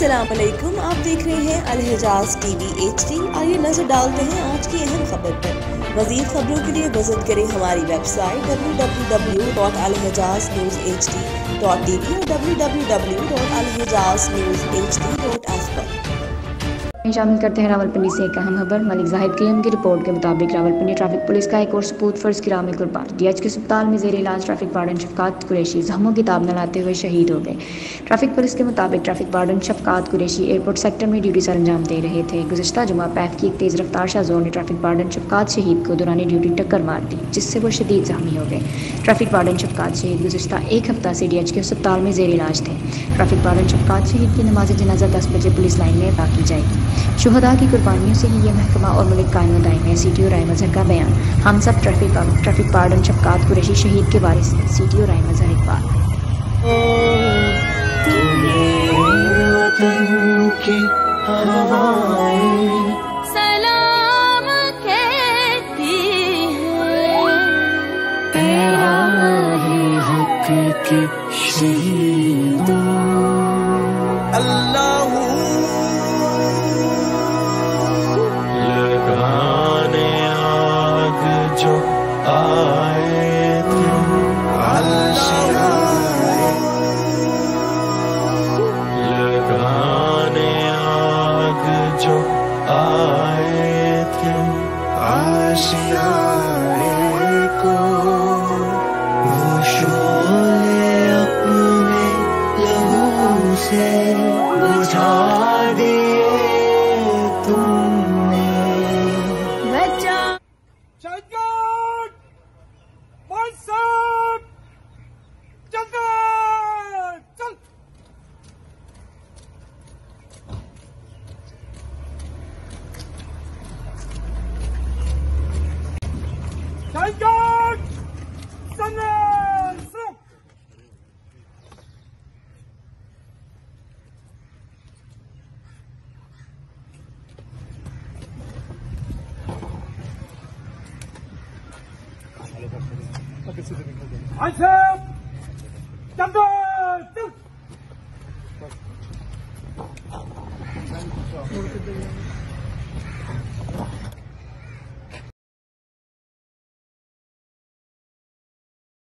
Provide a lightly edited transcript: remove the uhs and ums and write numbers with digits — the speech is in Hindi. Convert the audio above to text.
अस्सलाम वालेकुम, आप देख रहे हैं अल-हिजाज टीवी HD। आइए नजर डालते हैं आज की अहम खबर पर। मज़ीद खबरों के लिए विजिट करें हमारी वेबसाइट www.alhijaznewshd.tv और www.alhijaznewshd.ask पर। शामिल करते हैं रावलपिंडी से एक अहम खबर। मलिक जाहिद कीम की रिपोर्ट के मुताबिक रावलपिंडी ट्रैफिक पुलिस का एक और सपूत फर्ज की राह में कुर्बान। DH अस्पताल में जेर इलाज ट्रैफिक वार्डन शफकात कुरैशी जख्मों की ताब न लाते हुए शहीद हो गए। ट्रैफिक पुलिस के मुताबिक traffic warden Shafqat Qureshi airport sector में ड्यूटी सर अंजाम दे रहे थे। गुज़िश्ता जुमा पैफ की एक तेज़ रफ्तार शाहजोर ने ट्रैफिक वार्डन शफकात शहीद को दौरान ड्यूटी टक्कर मार दी, जिससे वो शदीद जख्मी हो गए। ट्रैफिक वार्डन शफकात शहीद गुज़िश्ता एक हफ्ता से DH अस्पताल में जेर इलाज थे। ट्रैफिक वार्डन शफकात शहीद की नमाज जनाजा 10 बजे पुलिस लाइन में अदा की जाएगी। शुहदा की कुर्बानियों से ही ये महकमा और मुल्क कायम दायम है। CTO राय मजहर का बयान। हम सब ट्रैफिक वार्डन शफकात कुरैशी शहीद के वारिस हैं। CTO राय मजहर इकबाल। सलाम कहती है तेरा है हक की शहीदों। अल्लाह लगाने आग जो आए थे, लगाने आग जो आए थे आशियाए को वो शोले अपने लहू से बुझा दिए तुमने। बचा